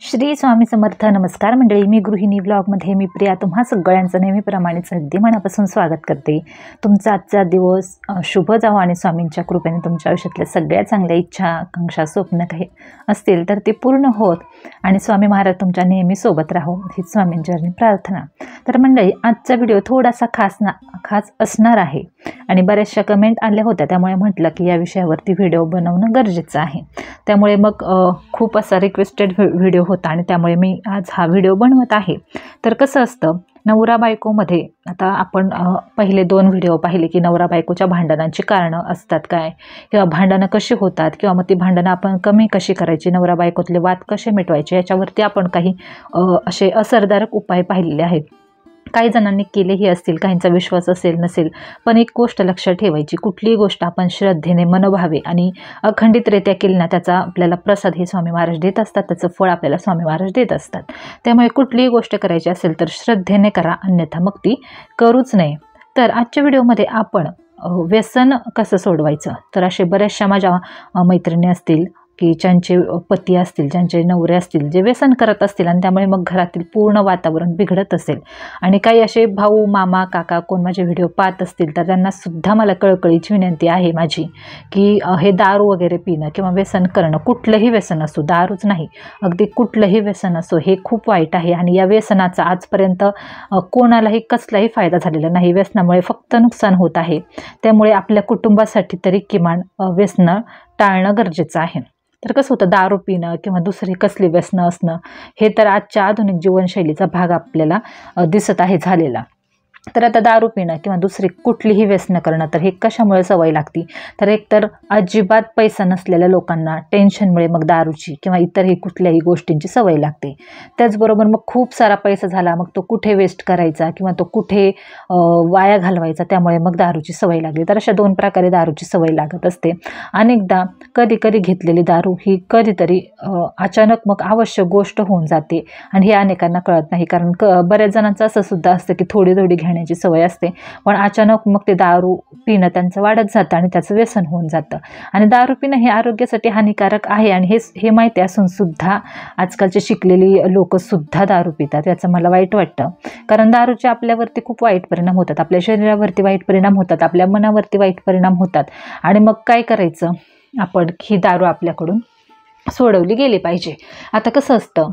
श्री स्वामी समर्थ. नमस्कार मंडळी, मी गृहिणी व्लॉगमध्ये मी प्रिया तुम्हा सगळ्यांचं नेहमीप्रमाणेच अगदी मनापासून स्वागत करते. तुमचा आजचा दिवस शुभ जावो आणि स्वामींच्या कृपेने तुमच्या आयुष्यातल्या सगळ्या चांगल्या इच्छा, आकांक्षा, स्वप्न काही असतील तर ते पूर्ण होत आणि स्वामी महाराज तुमच्या नेहमी सोबत राहो हीच स्वामींचरणी प्रार्थना. तर मंडळी, आजचा व्हिडिओ थोडासा खास असणार आहे आणि बऱ्याचशा कमेंट आल्या होत्या, त्यामुळे म्हटलं की या विषयावरती व्हिडिओ बनवणं गरजेचं आहे. त्यामुळे मग खूप असा रिक्वेस्टेड व्हिडिओ होता आणि त्यामुळे मी आज हा व्हिडिओ बनवत आहे. तर कसं असतं, नवरा बायकोमध्ये आता आपण पहिले 2 व्हिडिओ पाहिले की नवरा बायकोच्या भांडणांची कारणं असतात काय, किंवा भांडणं कशी होतात, किंवा मग ती भांडणं आपण कमी कशी करायची, नवरा बायकोतले वाद कसे मिटवायचे, याच्यावरती आपण काही असे असरदारक उपाय पाहिलेले आहेत. काही जणांनी केलेही असतील, काहींचा विश्वास असेल नसेल, पण एक गोष्ट लक्षात ठेवायची, कुठलीही गोष्ट आपण श्रद्धेने मनोभावे आणि अखंडितरित्या केली ना, त्याचा आपल्याला प्रसाद हे स्वामी महाराज देत असतात, त्याचं फळ आपल्याला स्वामी महाराज देत असतात. त्यामुळे कुठलीही गोष्ट करायची असेल तर श्रद्धेने करा, अन्यथा मग ती करूच नये. तर आजच्या व्हिडिओमध्ये आपण व्यसन कसं सोडवायचं, तर असे बऱ्याचशा माझ्या मैत्रिणी असतील की ज्यांचे पती असतील, ज्यांचे नवरे असतील, जे व्यसन करत असतील आणि त्यामुळे मग घरातील पूर्ण वातावरण बिघडत असेल, आणि काही असे भाऊ, मामा, काका कोण माझे व्हिडिओ पाहत असतील तर त्यांनासुद्धा मला कळकळीची विनंती आहे माझी की हे दारू वगैरे पिणं किंवा व्यसन करणं, कुठलंही व्यसन असो, दारूच नाही, अगदी कुठलंही व्यसन असो, हे खूप वाईट आहे. आणि या व्यसनाचा आजपर्यंत कोणालाही कसलाही फायदा झालेला नाही. व्यसनामुळे फक्त नुकसान होत आहे. त्यामुळे आपल्या कुटुंबासाठी तरी किमान व्यसनं टाळणं गरजेचं आहे. तर कसं होतं, दारू पिणं किंवा दुसरी कसली व्यसनं असणं हे तर आजच्या आधुनिक जीवनशैलीचा भाग आपल्याला दिसत आहे झालेला. तर आता दारू पिणं किंवा दुसरी कुठलीही व्यसनं करणं, तर हे कशामुळे सवय लागती, तर एकतर अजिबात पैसा नसलेल्या लोकांना टेन्शनमुळे मग दारूची किंवा इतरही कुठल्याही गोष्टींची सवय लागते. त्याचबरोबर मग खूप सारा पैसा झाला, मग तो कुठे वेस्ट करायचा किंवा तो कुठे वाया घालवायचा, त्यामुळे मग दारूची सवय लागली. तर अशा 2 प्रकारे दारूची सवय लागत असते. अनेकदा कधी घेतलेली दारू ही कधीतरी अचानक मग आवश्यक गोष्ट होऊन जाते आणि हे अनेकांना कळत नाही. कारण बऱ्याच जणांचं असं सुद्धा असतं की थोडी घेण्याची सवय असते, पण अचानक मग ते दारू पिणं त्यांचं वाढत जातं आणि त्याचं व्यसन होऊन जातं. आणि दारू पिणं हे आरोग्यासाठी हानिकारक आहे आणि हे माहिती असून सुद्धा आजकालचे शिकलेली लोक सुद्धा दारू पितात. याचं मला वाईट वाटतं. कारण दारूचे आपल्यावरती खूप वाईट परिणाम होतात, आपल्या शरीरावरती वाईट परिणाम होतात, आपल्या मनावरती वाईट परिणाम होतात. आणि मग काय करायचं, आपण ही दारू आपल्याकडून सोडवली गेली पाहिजे. आता कसं असतं,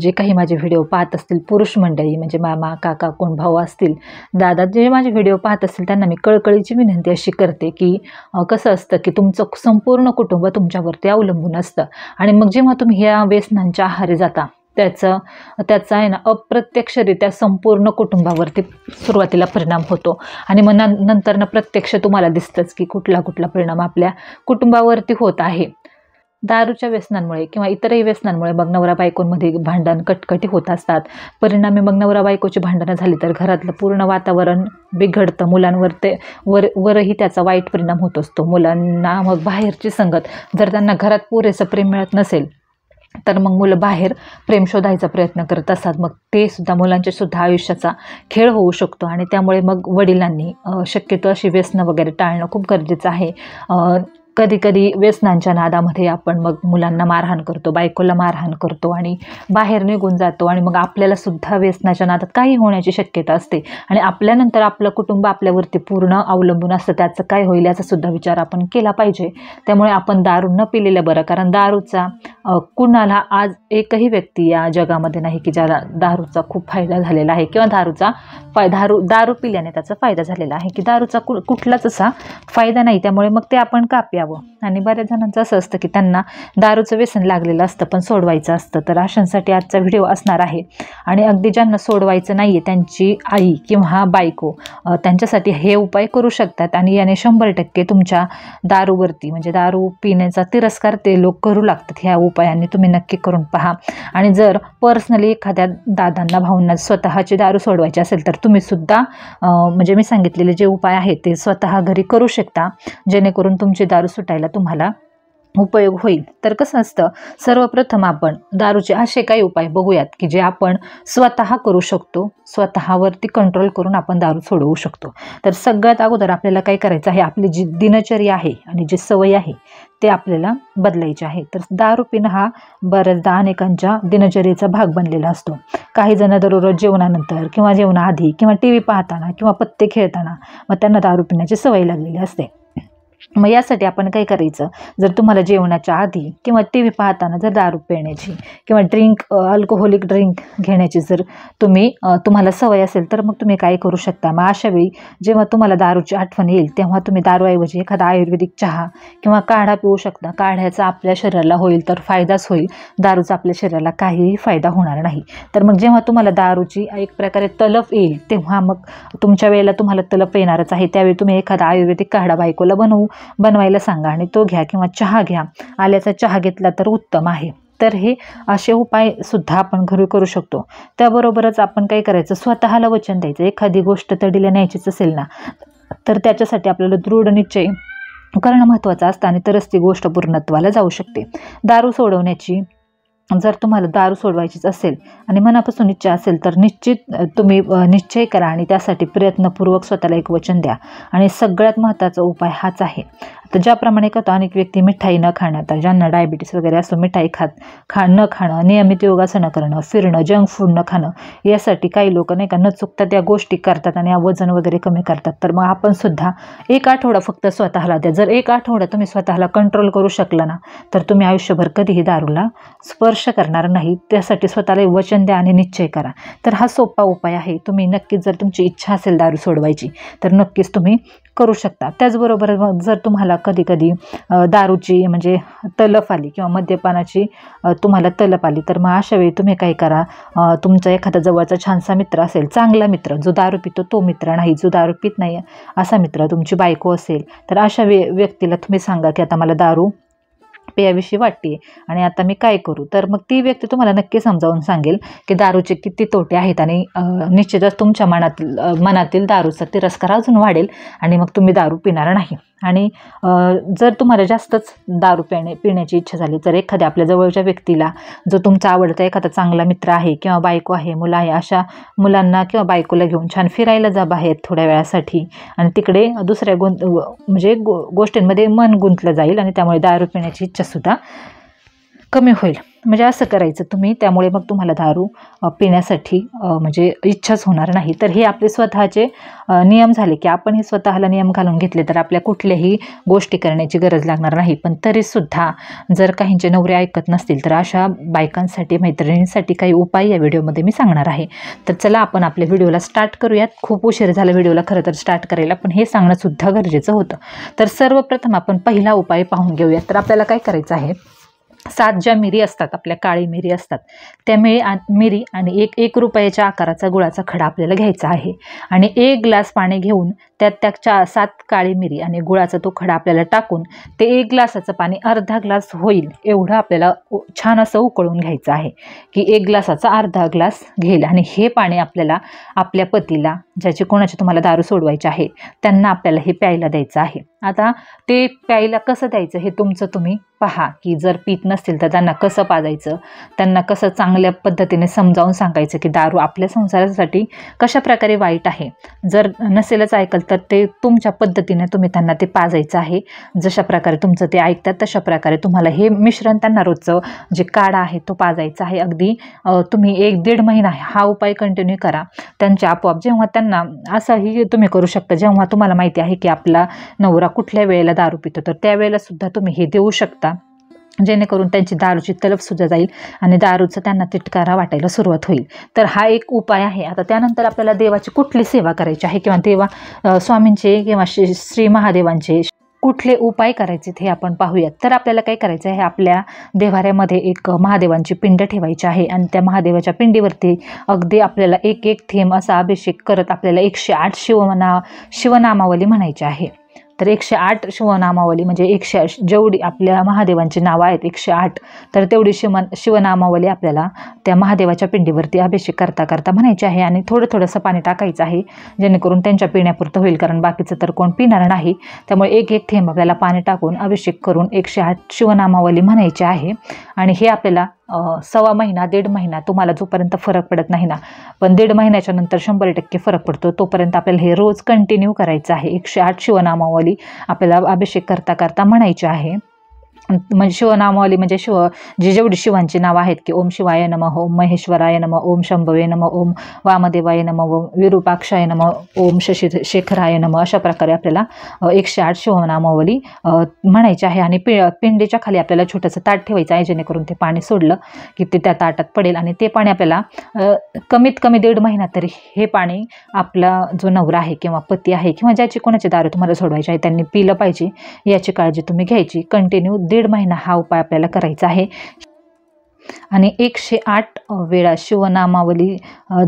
जे काही माझे व्हिडिओ पाहत असतील पुरुष मंडळी, म्हणजे मामा, काका, कोण भाऊ असतील, दादा, जे माझे व्हिडिओ पाहत असतील, त्यांना मी कळकळीची विनंती अशी करते की कसं असतं की तुमचं संपूर्ण कुटुंब तुमच्यावरती अवलंबून असतं. आणि मग जेव्हा तुम्ही ह्या व्यसनांच्या आहारी जाता, त्याचा आहे ना अप्रत्यक्षरित्या संपूर्ण कुटुंबावरती सुरुवातीला परिणाम होतो आणि मग नंतर प्रत्यक्ष तुम्हाला दिसतंच की कुठला परिणाम आपल्या कुटुंबावरती होत आहे. दारूच्या व्यसनांमुळे किंवा इतरही व्यसनांमुळे मग नवरा बायकोंमध्ये भांडण, कटकटी होत असतात. परिणामी मग नवरा बायकोची भांडणं झाली तर घरातलं पूर्ण वातावरण बिघडतं. वरही त्याचा वाईट परिणाम होत असतो. मुलांना मग बाहेरची संगत, जर त्यांना घरात पुरेसं प्रेम मिळत नसेल तर मग मुलं बाहेर प्रेम शोधायचा प्रयत्न करत असतात. मग ते सुद्धा मुलांच्या सुद्धा आयुष्याचा खेळ होऊ शकतो आणि त्यामुळे मग वडिलांनी शक्यतो अशी व्यसनं वगैरे टाळणं खूप गरजेचं आहे. कधी व्यसनांच्या नादामध्ये आपण मग मुलांना मारहाण करतो, बायकोला मारहाण करतो आणि बाहेर निघून जातो आणि मग आपल्याला सुद्धा व्यसनाच्या नादात काही होण्याची शक्यता असते आणि आपल्यानंतर आपलं कुटुंब आपल्यावरती पूर्ण अवलंबून असतं. त्याचं काय होईल याचा सुद्धा विचार आपण केला पाहिजे. त्यामुळे आपण दारू न पिलेलं बरं. कारण दारूचा कुणाला आज एकही व्यक्ती या जगामध्ये नाही की ज्याला दारूचा खूप फायदा झालेला आहे किंवा दारू पिल्याने त्याचा फायदा झालेला आहे, की दारूचा कुठलाच असा फायदा नाही. त्यामुळे मग ते आपण का प्यावं. आणि बऱ्याच जणांचं असं असतं की त्यांना दारूचं व्यसन लागलेलं असतं पण सोडवायचं असतं. तर अशांसाठी आजचा व्हिडिओ असणार आहे. आणि अगदी ज्यांना सोडवायचं नाही आहे, त्यांची आई किंवा बायको त्यांच्यासाठी हे उपाय करू शकतात आणि याने 100% तुमच्या दारूवरती, म्हणजे दारू पिण्याचा तिरस्कार ते लोक करू लागतात. ह्या उपायांनी तुम्ही नक्की करून पहा. आणि जर पर्सनली एखाद्या दादांना, भाऊंना स्वतःची दारू सोडवायची असेल तर तुम्ही सुद्धा म्हणजे मी सांगितलेले जे उपाय आहेत ते स्वतः घरी करू शकता, जेणेकरून तुमची दारू सुटायला तुम्हाला उपयोग होईल. तर कसं असतं, सर्वप्रथम आपण दारूचे असे काही उपाय बघूयात की जे आपण स्वतः करू शकतो, स्वतःवरती कंट्रोल करून आपण दारू सोडवू शकतो. तर सगळ्यात अगोदर आपल्याला काय करायचं आहे, आपली जी दिनचर्या आहे आणि जी सवय आहे ते आपल्याला बदलायची आहे. तर दारू पिणं हा बऱ्याचदा अनेकांच्या दिनचर्येचा भाग बनलेला असतो. काही जण दररोज जेवणानंतर किंवा जेवणाआधी किंवा टी व्ही पाहताना किंवा पत्ते खेळताना मग त्यांना दारू पिण्याची सवय लागलेली असते. मग यासाठी आपण काय करायचं, जर तुम्हाला जेवणाच्या आधी किंवा टी व्ही पाहताना जर दारू पिण्याची किंवा अल्कोहोलिक ड्रिंक घेण्याची जर तुम्हाला सवय असेल, तर मग तुम्ही काय करू शकता, मग अशावेळी जेव्हा तुम्हाला दारूची आठवण येईल तेव्हा तुम्ही दारूऐवजी एखादा आयुर्वेदिक चहा किंवा काढा पिऊ शकता. काढ्याचा आपल्या शरीराला होईल तर फायदाच होईल, दारूचा आपल्या शरीराला काहीही फायदा होणार नाही. तर मग जेव्हा तुम्हाला दारूची एक प्रकारे तलफ येईल तेव्हा मग तुमच्या वेळेला तुम्हाला तलफ येणारच आहे, त्यावेळी तुम्ही एखादा आयुर्वेदिक काढा बायकोला बनवायला सांगा आणि तो घ्या किंवा चहा घ्या. आल्याचा चहा घेतला तर उत्तम आहे. तर हे असे उपाय सुद्धा आपण घरी करू शकतो. त्याबरोबरच आपण काय करायचं, स्वतःला वचन द्यायचं. एखादी गोष्ट तडीला न्यायचीच असेल ना, तर त्याच्यासाठी आपल्याला दृढ निश्चय करणं महत्त्वाचं असतं आणि तरच ती गोष्ट पूर्णत्वाला जाऊ शकते. दारू सोडवण्याची जर तुम्हाला दारू सोडवायचीच असेल आणि मनापासून इच्छा असेल तर निश्चित तुम्ही निश्चय करा आणि त्यासाठी प्रयत्नपूर्वक स्वतःला एक वचन द्या. आणि सगळ्यात महत्त्वाचा उपाय हाच आहे. तर ज्याप्रमाणे करतो अनेक व्यक्ती मिठाई न खाणं, तर ज्यांना डायबिटीस वगैरे असतो, मिठाई न खाणं, नियमित योगासनं करणं, फिरणं, जंक फूड न खाणं, यासाठी काही लोक नाही का न चुकता त्या गोष्टी करतात आणि वजन वगैरे कमी करतात. तर मग आपण सुद्धा एक आठवडा फक्त स्वतःला द्या. जर एक आठवडा तुम्ही स्वतःला कंट्रोल करू शकला ना, तर तुम्ही आयुष्यभर कधीही दारूला स्पर्श करणार नाही. त्यासाठी स्वतःला वचन द्या आणि निश्चय करा. तर हा सोपा उपाय आहे. तुम्ही नक्कीच जर तुमची इच्छा असेल दारू सोडवायची तर नक्कीच तुम्ही करू शकता. त्याचबरोबर जर तुम्हाला कधी कधी दारूची म्हणजे तलफ आली किंवा मद्यपानाची तुम्हाला तलफ आली, तर मग अशा वेळी तुम्ही काय करा, तुमचा एखादा जवळचा छानसा मित्र असेल, चांगला मित्र, जो दारू पितो तो मित्र नाही, जो दारू पित नाही असा मित्र, तुमची बायको असेल, तर अशा व्यक्तीला तुम्ही सांगा की आता मला दारू पेयाविषयी वाटते आणि आता मी काय करू. तर मग ती व्यक्ती तुम्हाला नक्की समजावून सांगेल की दारूचे किती तोटे आहेत आणि निश्चितच तुमच्या मनातील दारूचा तिरस्कार अजून वाढेल आणि मग तुम्ही दारू पिणार नाही. आणि जर तुम्हाला जास्तच दारू पिण्याची इच्छा झाली तर एखाद्या आपल्या जवळच्या व्यक्तीला, जो तुमचा आवडता एखादा चांगला मित्र आहे किंवा बायको आहे, मुलं आहे, अशा मुलांना किंवा बायकोला घेऊन छान फिरायला जा बाहेर थोड्या वेळासाठी आणि तिकडे दुसऱ्या गोष्टींमध्ये मन गुंतलं जाईल आणि त्यामुळे दारू पिण्याची इच्छासुद्धा कमी होईल. म्हणजे असं करायचं तुम्ही, त्यामुळे मग तुम्हाला दारू पिण्यासाठी म्हणजे इच्छाच होणार नाही. तर हे आपले स्वतःचे नियम झाले की आपण हे स्वतःला नियम घालून घेतले तर आपल्या कुठल्याही गोष्टी करण्याची गरज लागणार नाही. पण तरीसुद्धा जर काहींचे नवरे ऐकत नसतील तर अशा बायकांसाठी, मैत्रिणींसाठी काही उपाय या व्हिडिओमध्ये मी सांगणार आहे. तर चला आपण आपल्या व्हिडिओला स्टार्ट करूयात. खूप उशीर झाला व्हिडिओला खरं तर स्टार्ट करायला, पण हे सांगणंसुद्धा गरजेचं होतं. तर सर्वप्रथम आपण पहिला उपाय पाहून घेऊयात. तर आपल्याला काय करायचं आहे, 7 ज्या मिरी असतात, आपल्या काळी मिरी असतात, त्या मिरी आणि एक रुपयाच्या आकाराचा गुळाचा खडा आपल्याला घ्यायचा आहे आणि 1 ग्लास पाणी घेऊन त्यात 7 काळी मिरी आणि गुळाचा तो खडा आपल्याला टाकून ते 1 ग्लासाचं पाणी अर्धा ग्लास होईल एवढं आपल्याला छान असं उकळून घ्यायचं आहे की 1 ग्लासाचा अर्धा ग्लास घेईल. आणि हे पाणी आपल्याला आपल्या पतीला, ज्याची कोणाची तुम्हाला दारू सोडवायची आहे, त्यांना आपल्याला हे प्यायला द्यायचं आहे. आता ते प्यायला कसं द्यायचं हे तुमचं तुम्ही पहा, की जर पीत नसतील तर त्यांना कसं पाजायचं, त्यांना कसं चांगल्या पद्धतीने समजावून सांगायचं की दारू आपल्या संसारासाठी कशा प्रकारे वाईट आहे. जर नसेलच ऐकल तर ते तुमच्या पद्धतीने तुम्ही त्यांना ते पाजायचं आहे. जशा प्रकारे तुमचं ते ऐकतात तशा प्रकारे तुम्हाला हे मिश्रण त्यांना रोजचं जे काढा आहे तो पाजायचा आहे. अगदी तुम्ही 1-1.5 महिना हा उपाय कंटिन्यू करा. त्यांच्या आपोआप जेव्हा त्यांना असंही तुम्ही करू शकता, जेव्हा तुम्हाला माहिती आहे की आपला नवरा कुठल्या वेळेला दारू पितो तर त्यावेळेला सुद्धा तुम्ही हे देऊ शकता, जेणेकरून त्यांची दारूची तलफसुद्धा जाईल आणि दारूचा त्यांना तिटकारा वाटायला सुरुवात होईल. तर हा एक उपाय आहे. आता त्यानंतर आपल्याला देवाची कुठली सेवा करायची आहे किंवा स्वामींचे किंवा श्री महादेवांचे कुठले उपाय करायचे हे आपण पाहूयात. तर आपल्याला काय करायचं आहे, आपल्या देव्हाऱ्यामध्ये एक महादेवांची पिंड ठेवायची आहे आणि त्या महादेवाच्या पिंडीवरती अगदी आपल्याला एक थेंब असा अभिषेक करत आपल्याला 108 शिवनामावली म्हणायची आहे. तर 108 शिवनामावली म्हणजे 108 जेवढी आपल्या महादेवांची नावं आहेत 108, तर तेवढी शिवनामावली आपल्याला त्या महादेवाच्या पिंडीवरती अभिषेक करता करता म्हणायची आहे. आणि थोडं थोडंसं पाणी टाकायचं आहे, जेणेकरून त्यांच्या पिण्यापुरतं होईल, कारण बाकीचं तर कोण पिणार नाही. त्यामुळे एक एक थेंब आपल्याला पाणी टाकून अभिषेक करून 108 शिवनामावली म्हणायची आहे. आणि हे आपल्याला 1.25 महिना 1.5 महिना तुम्हाला जोपर्यंत फरक पडत नाही ना, पण 1.5 महिन्याच्या नंतर 100% फरक पडतो, तोपर्यंत आपल्याला हे रोज कंटिन्यू करायचं आहे. 108 शिवनामावली आपल्याला अभिषेक करता करता म्हणायची आहे. म्हणजे शिवनामावली म्हणजे जेवढी शिवांची नावं आहेत की ओम शिवाय नमः, ओम महेश्वराय नमः, ओम शंभवे नमः, ओम वामदेवाय नमः, ओम विरूपाक्षाय नमः, ओम शशिशेखराय नमः, अशा प्रकारे आपल्याला 108 शिवनामावली म्हणायची आहे. आणि पिंडीच्या खाली आपल्याला छोटंसं ताट ठेवायचं आहे, जेणेकरून ते पाणी सोडलं की ते त्या ताटात पडेल. आणि ते पाणी आपल्याला कमीत कमी 1.5 महिना तरी हे पाणी आपला जो नवरा आहे किंवा पती आहे किंवा ज्याची कोणाची दारू तुम्हाला सोडवायची आहे त्यांनी पिलं पाहिजे, याची काळजी तुम्ही घ्यायची. कंटिन्यू 1.5 महिना हा उपाय आपल्याला करायचा आहे. आणि 108 वेळा शिवनामावली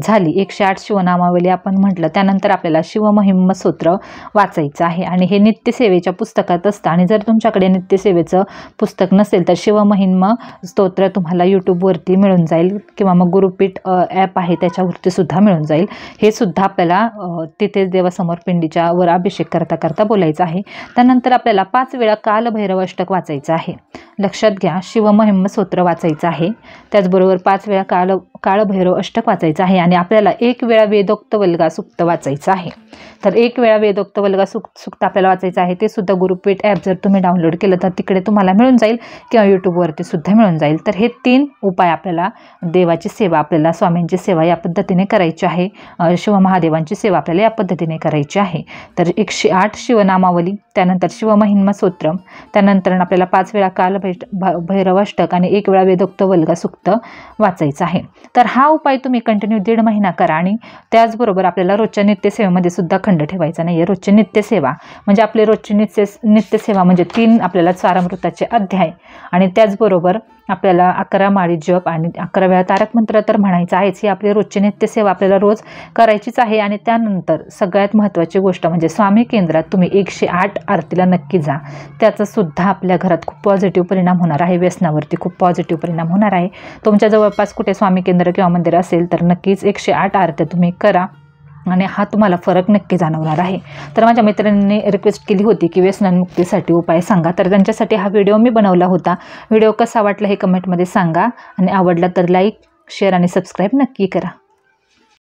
झाली, 108 शिवनामावली आपण म्हटलं, त्यानंतर आपल्याला शिवमहिम्न स्तोत्र वाचायचं आहे. आणि हे नित्यसेवेच्या पुस्तकात असतं. आणि जर तुमच्याकडे नित्यसेवेचं पुस्तक नसेल तर शिवमहिम्न स्तोत्र तुम्हाला यूट्यूबवरती मिळून जाईल, किंवा मग गुरुपीठ ॲप आहे त्याच्यावरती सुद्धा मिळून जाईल. हे सुद्धा आपल्याला तिथे देवासमोर पिंडीच्या वर अभिषेक करता करता बोलायचं आहे. त्यानंतर आपल्याला 5 वेळा कालभैरव अष्टक वाचायचं आहे. लक्षात घ्या, शिवमहिम्न स्तोत्र वाचायचं आहे, त्याचबरोबर 5 वेळा काळभैरव अष्टक वाचायचं आहे. आणि आपल्याला 1 वेळा वेदोक्त वल्गा सुक्त वाचायचं आहे. तर 1 वेळा वेदोक्त वल्गा सुक्त आपल्याला वाचायचं आहे. ते सुद्धा गुरुपीठ ॲप जर तुम्ही डाउनलोड केलं तर तिकडे तुम्हाला मिळून जाईल, किंवा यूट्यूबवरती सुद्धा मिळून जाईल. तर हे 3 उपाय आपल्याला देवाची सेवा, आपल्याला स्वामींची सेवा या पद्धतीने करायची आहे. शिवमहादेवांची सेवा आपल्याला या पद्धतीने करायची आहे. तर 108 शिवनामावली, त्यानंतर शिवमहिम्न स्तोत्र, त्यानंतर आपल्याला 5 वेळा कालभैरव अष्टक आणि 1 वेळा वेदोक्त वल्गा सुक्त वाचायचं आहे. तर हा उपाय तुम्ही कंटिन्यू 1.5 महिना करा. आणि त्याचबरोबर आपल्याला रोजच्या नित्यसेवेमध्ये सुद्धा खंड ठेवायचा नाही आहे. रोजची नित्यसेवा म्हणजे आपली रोजची नित्यसेवा म्हणजे 3 आपल्याला चारामृताचे अध्याय, आणि त्याचबरोबर आपल्याला 11 माळी जप आणि 11 वेळा तारक मंत्र तर म्हणायचं आहेच. ही आपली रोजची नित्यसेवा आपल्याला रोज करायचीच आहे. आणि त्यानंतर सगळ्यात महत्त्वाची गोष्ट म्हणजे स्वामी केंद्रात तुम्ही 108 आरतीला नक्की जा. त्याचा सुद्धा आपल्या घरात खूप पॉझिटिव्ह परिणाम होणार आहे, व्यसनावरती खूप पॉझिटिव्ह परिणाम होणार आहे. तुमच्या जवळपास कुठे स्वामी केंद्र किंवा मंदिर असेल तर नक्कीच 108 आरत्या तुम्ही करा, आणि हा तुम्हाला फरक नक्की जाणवणार आहे. तर माझ्या मैत्रिणींनी रिक्वेस्ट केली होती की व्यसनमुक्तीसाठी उपाय सांगा, तर त्यांच्यासाठी हा व्हिडिओ मी बनवला होता. व्हिडिओ कसा वाटला हे कमेंटमध्ये सांगा, आणि आवडला तर लाईक, शेअर आणि सबस्क्राईब नक्की करा.